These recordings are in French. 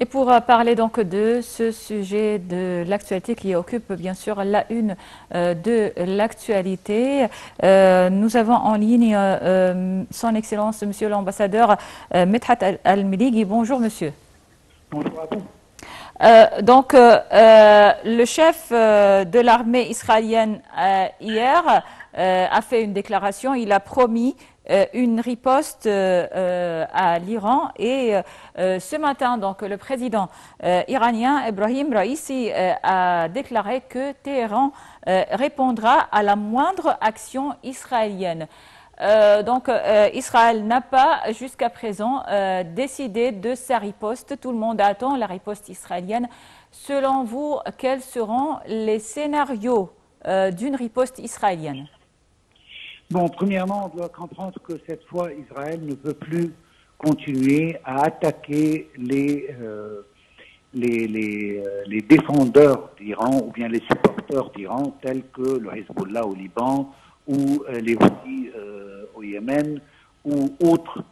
Et pour parler donc de ce sujet de l'actualité qui occupe bien sûr la une de l'actualité, nous avons en ligne son Excellence Monsieur l'ambassadeur Medhat Al-Melighi. Bonjour Monsieur. Bonjour à vous. Le chef de l'armée israélienne hier a fait une déclaration. Il a promis une riposte à l'Iran et ce matin, donc, le président iranien Ebrahim Raisi a déclaré que Téhéran répondra à la moindre action israélienne. Israël n'a pas jusqu'à présent décidé de sa riposte. Tout le monde attend la riposte israélienne. Selon vous, quels seront les scénarios d'une riposte israélienne? Bon, premièrement, on doit comprendre que cette fois, Israël ne peut plus continuer à attaquer les défendeurs d'Iran ou bien les supporters d'Iran tels que le Hezbollah au Liban ou les Houthis au Yémen ou autres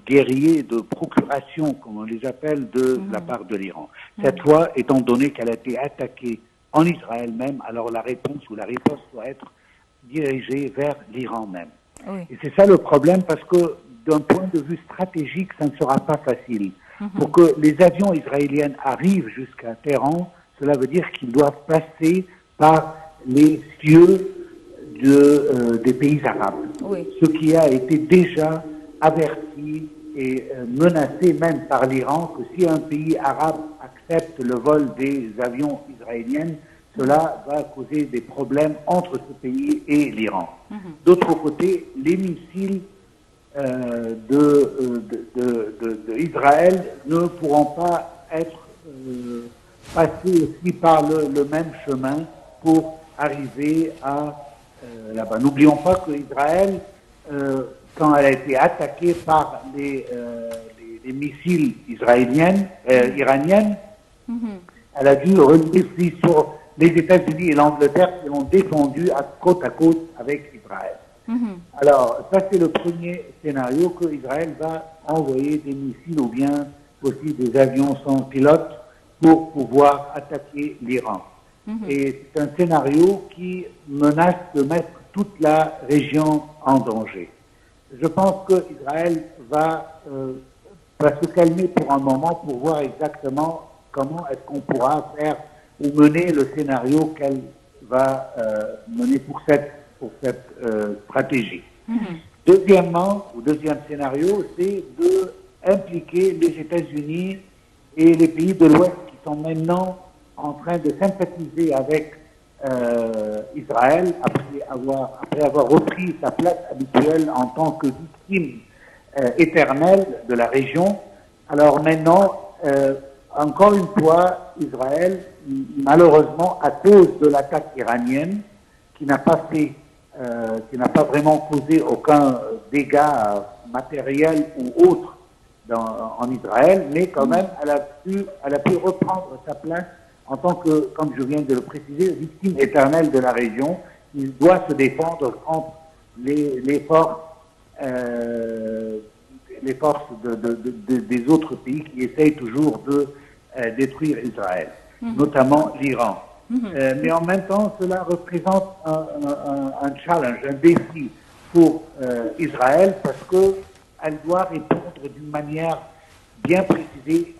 guerriers de procuration, comme on les appelle, de la part de l'Iran. Cette fois, étant donné qu'elle a été attaquée en Israël même, alors la réponse ou la riposte doit être dirigée vers l'Iran même. Oui. Et c'est ça le problème, parce que d'un point de vue stratégique, ça ne sera pas facile. Pour que les avions israéliens arrivent jusqu'à Téhéran, cela veut dire qu'ils doivent passer par les cieux des pays arabes. Oui. Ce qui a été déjà averti et menacé même par l'Iran, que si un pays arabe accepte le vol des avions israéliens, cela va causer des problèmes entre ce pays et l'Iran. D'autre côté, les missiles d'Israël ne pourront pas être passés aussi par le même chemin pour arriver à là-bas. N'oublions pas que Israël, quand elle a été attaquée par les missiles iraniennes, elle a dû replier sur les États-Unis et l'Angleterre qui l'ont défendu à côte avec Israël. Alors, ça c'est le premier scénario, que Israël va envoyer des missiles ou bien aussi des avions sans pilote pour pouvoir attaquer l'Iran. Et c'est un scénario qui menace de mettre toute la région en danger. Je pense qu'Israël va se calmer pour un moment pour voir exactement comment est-ce qu'on pourra faire ou mener le scénario qu'elle va mener pour cette stratégie. Deuxième scénario, c'est d'impliquer les États-Unis et les pays de l'Ouest qui sont maintenant en train de sympathiser avec Israël après avoir repris sa place habituelle en tant que victime éternelle de la région. Alors maintenant, encore une fois, Israël, malheureusement, à cause de l'attaque iranienne, qui n'a pas vraiment causé aucun dégât matériel ou autre en Israël, mais quand même, elle a pu reprendre sa place en tant que, comme je viens de le préciser, victime éternelle de la région. Il doit se défendre contre les forces des autres pays qui essayent toujours de détruire Israël, notamment l'Iran. Mais en même temps, cela représente un challenge, un défi pour Israël, parce qu'elle doit répondre d'une manière bien précisée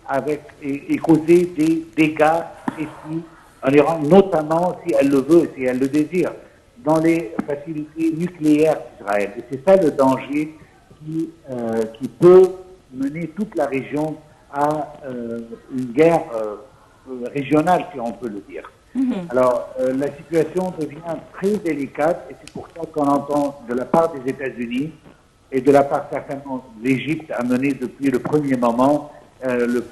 et causer des dégâts précis en Iran, notamment, si elle le veut et si elle le désire, dans les facilités nucléaires d'Israël. Et c'est ça le danger qui peut mener toute la région à une guerre régionale, si on peut le dire. Alors, la situation devient très délicate, et c'est pour ça qu'on entend de la part des États-Unis et de la part certainement de l'Égypte a mené depuis le premier moment, le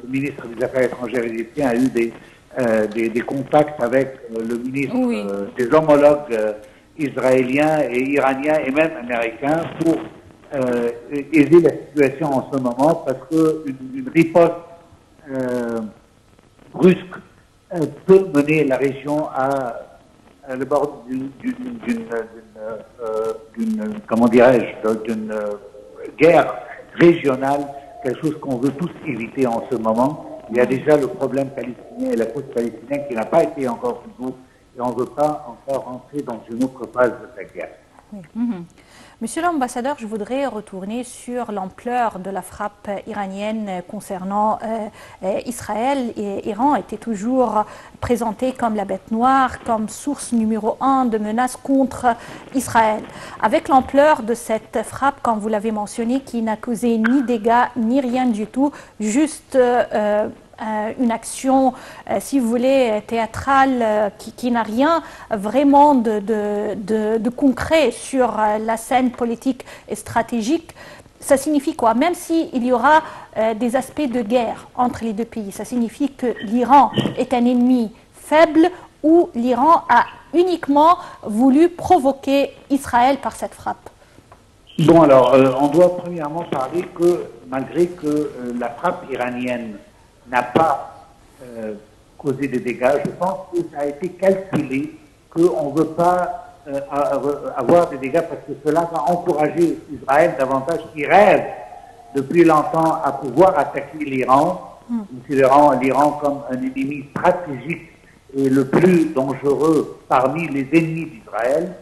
ministre des Affaires étrangères égyptien a eu des contacts avec le ministre des homologues israéliens et iraniens et même américains pour aider la situation en ce moment, parce qu'une riposte brusque peut mener la région à le bord d'une guerre régionale quelque chose qu'on veut tous éviter en ce moment. Il y a déjà le problème palestinien et la cause palestinienne qui n'a pas été encore résolue et on ne veut pas encore rentrer dans une autre phase de la guerre. Oui. Monsieur l'ambassadeur, je voudrais retourner sur l'ampleur de la frappe iranienne concernant Israël. Et Iran était toujours présenté comme la bête noire, comme source numéro 1 de menaces contre Israël. Avec l'ampleur de cette frappe, comme vous l'avez mentionné, qui n'a causé ni dégâts ni rien du tout, juste une action, si vous voulez, théâtrale qui n'a rien vraiment de concret sur la scène politique et stratégique. Ça signifie quoi? Même s'il y aura des aspects de guerre entre les deux pays, ça signifie que l'Iran est un ennemi faible ou l'Iran a uniquement voulu provoquer Israël par cette frappe? Bon, alors, on doit premièrement parler que malgré que la frappe iranienne n'a pas causé de dégâts, je pense que ça a été calculé, qu'on ne veut pas avoir des dégâts parce que cela va encourager Israël davantage, qui rêve depuis longtemps à pouvoir attaquer l'Iran, considérant l'Iran comme un ennemi stratégique et le plus dangereux parmi les ennemis d'Israël.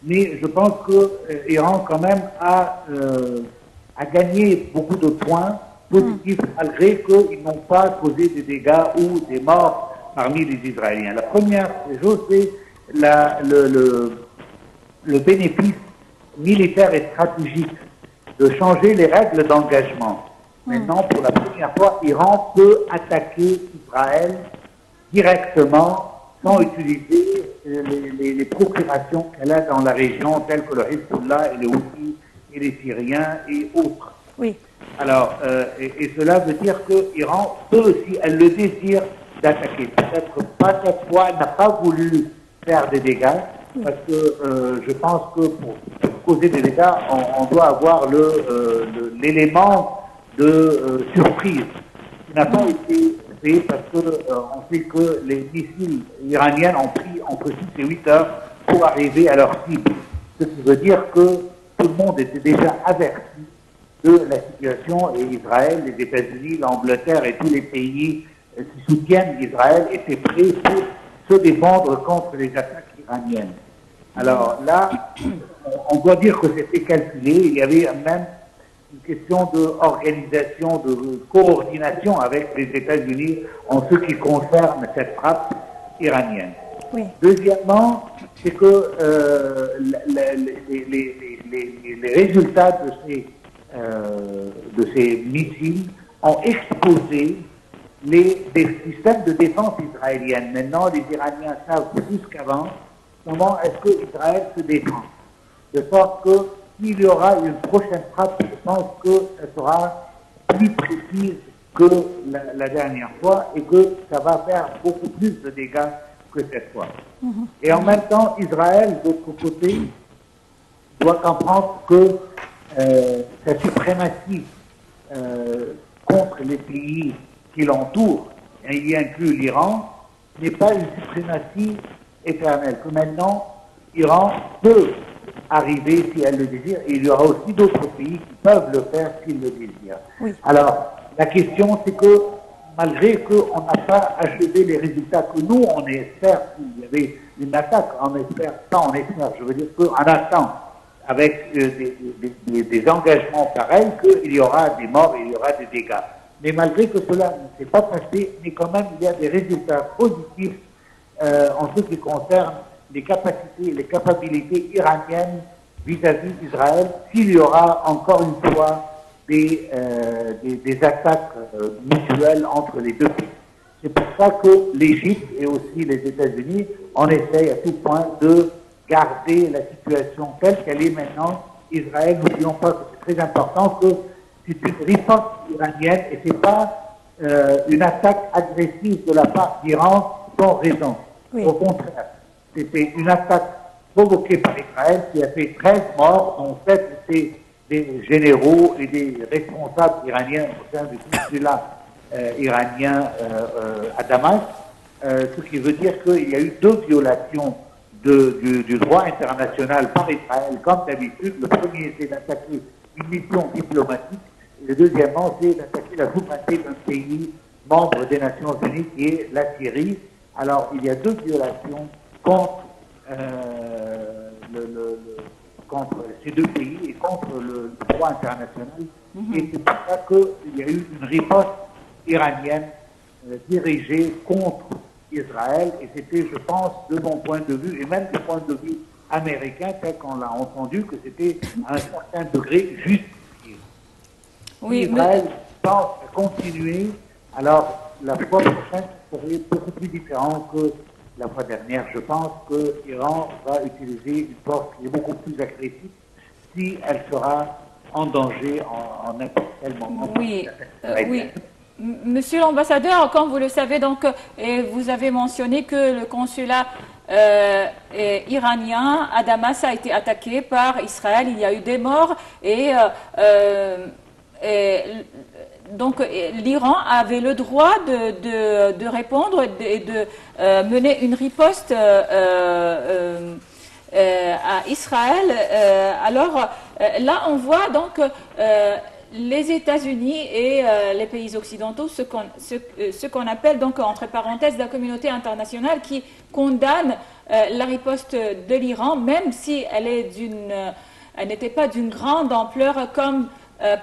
Mais je pense que l'Iran quand même a gagné beaucoup de points positifs malgré qu'ils n'ont pas causé des dégâts ou des morts parmi les Israéliens. La première chose, c'est le bénéfice militaire et stratégique de changer les règles d'engagement. Maintenant, pour la première fois, l'Iran peut attaquer Israël directement sans utiliser les procurations qu'elle a dans la région, telles que le Hezbollah et les Houthis et les Syriens et autres. Oui. Alors, et cela veut dire que l'Iran peut, si elle le désire, d'attaquer. Peut-être pas cette fois, elle n'a pas voulu faire des dégâts, parce que je pense que pour causer des dégâts, on doit avoir l'élément de surprise, qui n'a pas été fait parce que on sait que les missiles iraniens ont pris entre 6 et 8 heures pour arriver à leur cible. Ce qui veut dire que tout le monde était déjà averti de la situation et Israël, les États-Unis, l'Angleterre et tous les pays qui soutiennent Israël étaient prêts pour se défendre contre les attaques iraniennes. Alors là, on doit dire que c'était calculé. Il y avait même une question d'organisation, de coordination avec les États-Unis en ce qui concerne cette frappe iranienne. Oui. Deuxièmement, c'est que les résultats de ces missiles ont exposé des systèmes de défense israélienne. Maintenant, les Iraniens savent plus qu'avant comment est-ce que Israël se défend. De sorte que s'il y aura une prochaine frappe, je pense que ça sera plus précise que la dernière fois et que ça va faire beaucoup plus de dégâts que cette fois. Et en même temps, Israël, d'autre côté, doit comprendre que sa suprématie contre les pays qui l'entourent, et y inclut l'Iran, n'est pas une suprématie éternelle. Que maintenant, l'Iran peut arriver si elle le désire, et il y aura aussi d'autres pays qui peuvent le faire s'ils le désirent. Oui. Alors, la question, c'est que malgré qu'on n'a pas achevé les résultats que nous, on espère, s'il y avait une attaque, on espère, je veux dire qu'on attend avec des engagements pareils qu'il y aura des morts et il y aura des dégâts. Mais malgré que cela ne s'est pas passé, mais quand même il y a des résultats positifs en ce qui concerne les capacités et les capacités iraniennes vis-à-vis d'Israël, s'il y aura encore une fois des attaques mutuelles entre les deux pays. C'est pour ça que l'Égypte et aussi les États-Unis, on essaye à tout point de garder la situation telle qu'elle est maintenant. Israël, n'oublions pas que c'est très important, que c'est une riposte iranienne et ce n'est pas une attaque agressive de la part d'Iran sans raison. Oui. Au contraire, c'était une attaque provoquée par Israël qui a fait 13 morts, dont 7 étaient des généraux et des responsables iraniens au sein du consulat iranien à Damas, ce qui veut dire qu'il y a eu 2 violations du droit international par Israël, comme d'habitude. Le premier, c'est d'attaquer une mission diplomatique, Et deuxièmement, c'est d'attaquer la souveraineté d'un pays membre des Nations Unies, qui est la Syrie. Alors, il y a deux violations contre, contre ces deux pays et contre le droit international. Et c'est pour ça qu'il y a eu une riposte iranienne dirigée contre Israël. Et c'était, je pense, de mon point de vue, et même du point de vue américain, tel qu'on l'a entendu, que c'était à un certain degré justifié. Oui, si Israël pense à continuer, alors la fois prochaine serait beaucoup plus différent que la fois dernière. Je pense que l'Iran va utiliser une force qui est beaucoup plus agressive si elle sera en danger en n'importe quel moment. Oui, oui. Monsieur l'ambassadeur, comme vous le savez, donc, et vous avez mentionné que le consulat iranien à Damas a été attaqué par Israël. Il y a eu des morts et donc l'Iran avait le droit de répondre et de mener une riposte à Israël. Alors là, on voit donc les États-Unis et les pays occidentaux, ce qu'on appelle donc entre parenthèses la communauté internationale, qui condamne la riposte de l'Iran, même si elle n'était pas d'une grande ampleur comme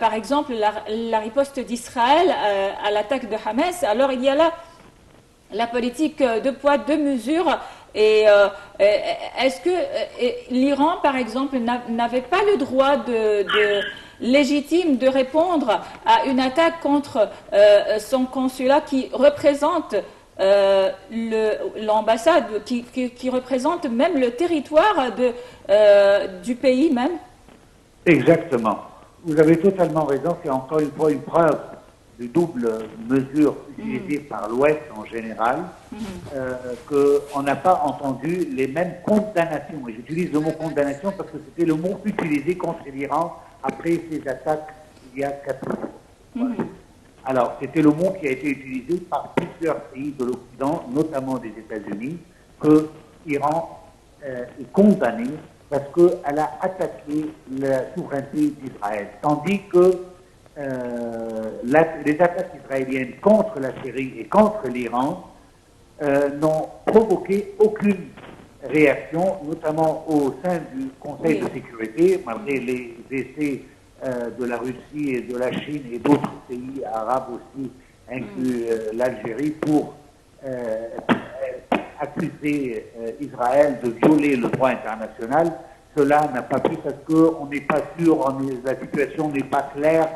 par exemple la riposte d'Israël à l'attaque de Hamas. Alors il y a là la politique de poids, de mesures. Et est-ce que l'Iran, par exemple, n'avait pas le droit légitime de répondre à une attaque contre son consulat qui représente l'ambassade, qui représente même le territoire du pays même? Exactement. Vous avez totalement raison. C'est encore une fois une preuve de double mesure utilisée par l'Ouest en général, qu'on n'a pas entendu les mêmes condamnations. Et j'utilise le mot condamnation parce que c'était le mot utilisé contre l'Iran après ces attaques il y a 4 jours. Alors, c'était le mot qui a été utilisé par plusieurs pays de l'Occident, notamment des États-Unis, que l'Iran est condamné parce qu'elle a attaqué la souveraineté d'Israël. Tandis que les attaques israéliennes contre la Syrie et contre l'Iran n'ont provoqué aucune réaction, notamment au sein du Conseil de sécurité, malgré les essais de la Russie et de la Chine et d'autres pays arabes aussi, inclus l'Algérie, pour accuser Israël de violer le droit international. Cela n'a pas pu parce qu'on n'est pas sûr, la situation n'est pas claire.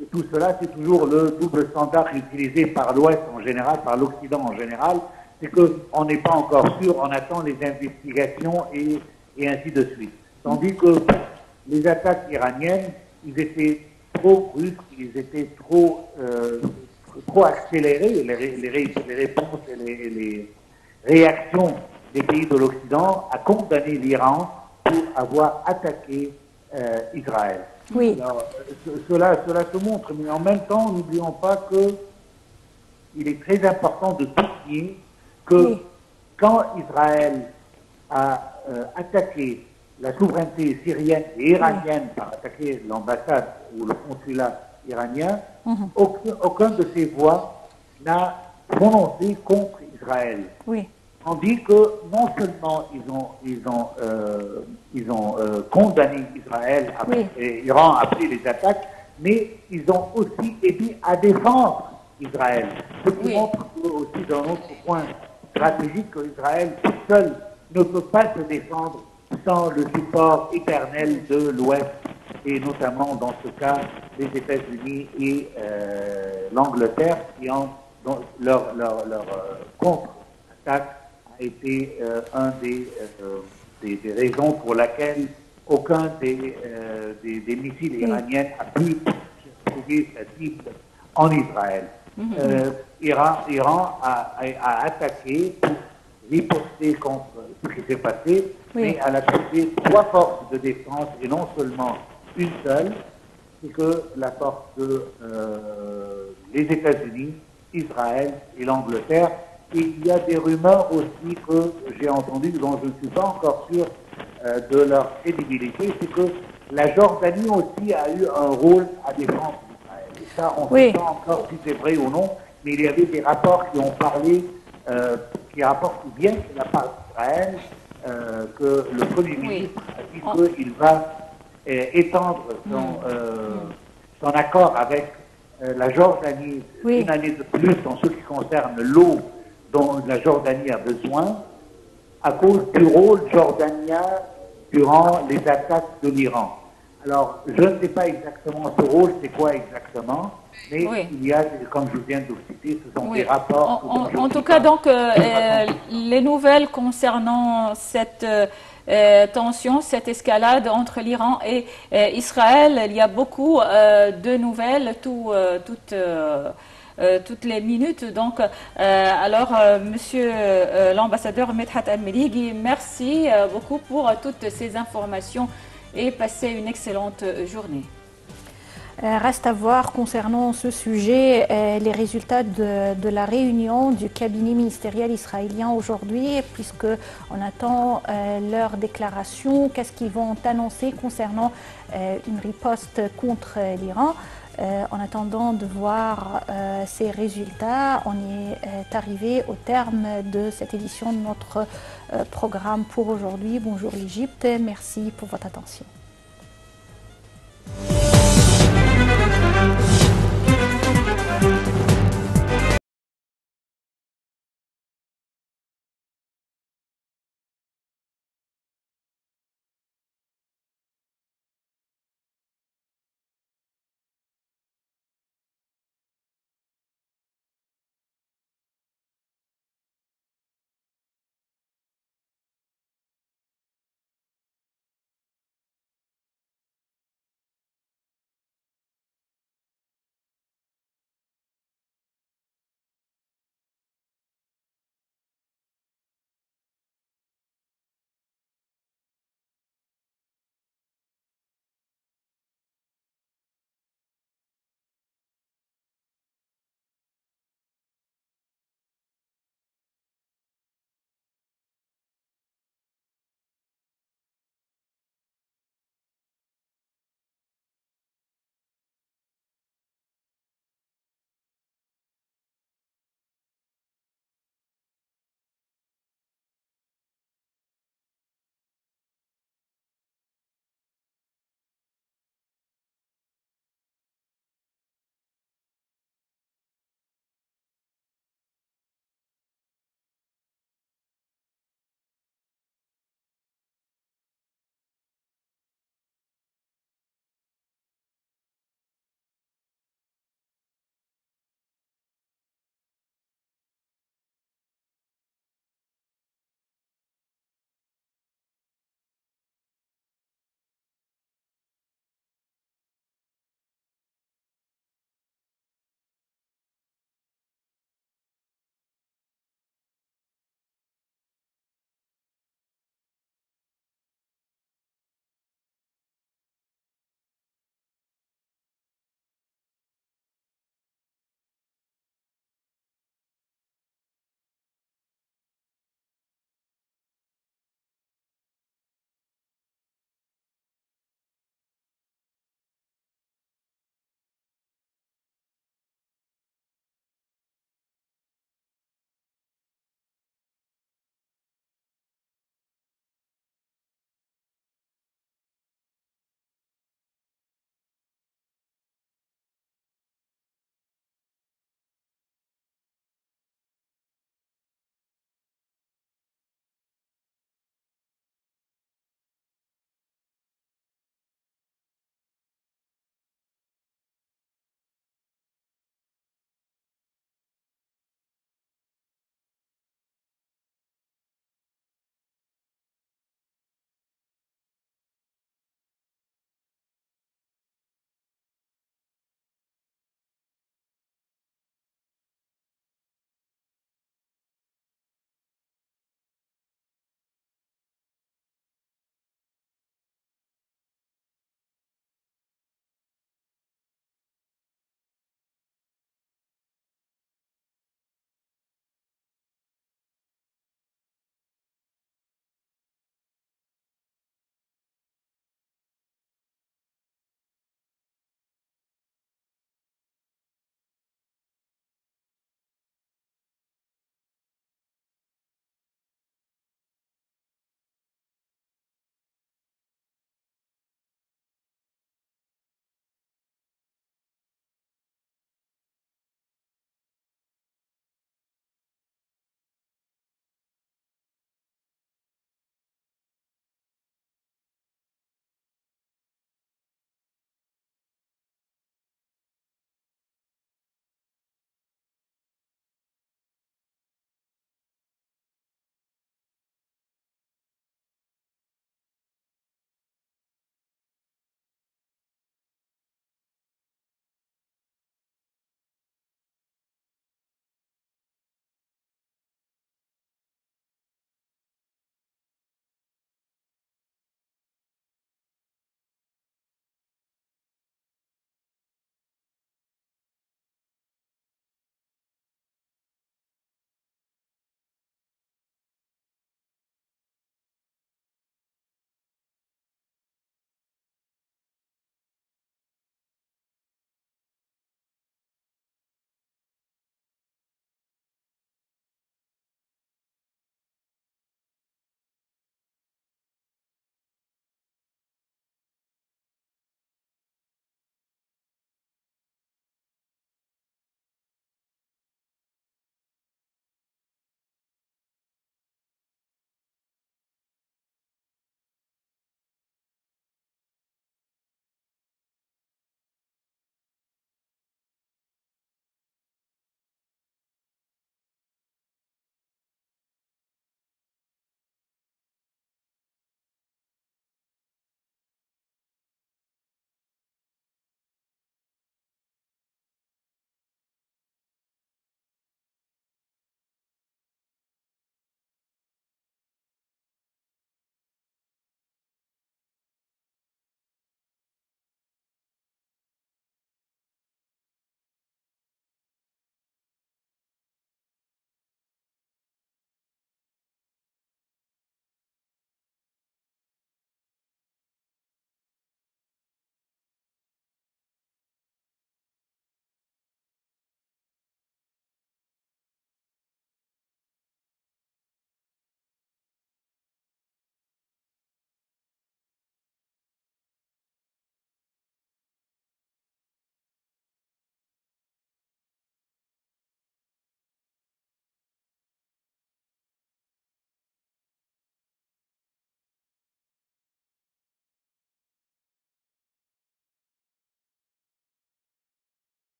Et tout cela, c'est toujours le double standard utilisé par l'Ouest en général, par l'Occident en général. C'est qu'on n'est pas encore sûr, on attend les investigations et ainsi de suite. Tandis que les attaques iraniennes, ils étaient trop brusques, ils étaient trop accélérés, les réponses et les réactions des pays de l'Occident à condamner l'Iran pour avoir attaqué Israël. Oui. Alors, cela se montre, mais en même temps, n'oublions pas qu'il est très important de souligner que quand Israël a attaqué la souveraineté syrienne et iranienne par attaquer l'ambassade ou le consulat iranien, aucun de ces voix n'a prononcé contre Israël. Oui. Tandis que non seulement ils ont condamné Israël et l'Iran après les attaques, mais ils ont aussi aidé à défendre Israël. Ce qui montre aussi d'un autre point stratégique qu'Israël seul ne peut pas se défendre sans le support éternel de l'Ouest et notamment dans ce cas les États-Unis et l'Angleterre qui ont leur contre-attaque a été un des raisons pour laquelle aucun des missiles iraniens a pu trouver sa cible en Israël. Iran a attaqué pour riposter contre ce qui s'est passé, mais elle a trouvé 3 forces de défense et non seulement une seule, c'est que la force des États-Unis, Israël et l'Angleterre. Et il y a des rumeurs aussi que j'ai entendues, dont je ne suis pas encore sûr de leur crédibilité, c'est que la Jordanie aussi a eu un rôle à défendre d'Israël. Ça, on ne sait pas encore si c'est vrai ou non, mais il y avait des rapports qui ont parlé, qui rapportent bien de la part d'Israël, que le Premier ministre a dit qu'il va étendre son accord avec la Jordanie une année de plus en ce qui concerne l'eau dont la Jordanie a besoin, à cause du rôle jordanien durant les attaques de l'Iran. Alors, je ne sais pas exactement ce rôle, c'est quoi exactement, mais il y a, comme je viens de vous citer, ce sont des rapports. En tout cas, donc, les nouvelles concernant cette tension, cette escalade entre l'Iran et Israël, il y a beaucoup de nouvelles, toutes les minutes. Donc, Monsieur l'ambassadeur Medhat Al-Melighi, merci beaucoup pour toutes ces informations et passez une excellente journée. Reste à voir concernant ce sujet les résultats de la réunion du cabinet ministériel israélien aujourd'hui, puisqu'on attend leur déclaration, qu'est-ce qu'ils vont annoncer concernant une riposte contre l'Iran. En attendant de voir ces résultats, on est arrivé au terme de cette édition de notre programme pour aujourd'hui. Bonjour l'Égypte, merci pour votre attention.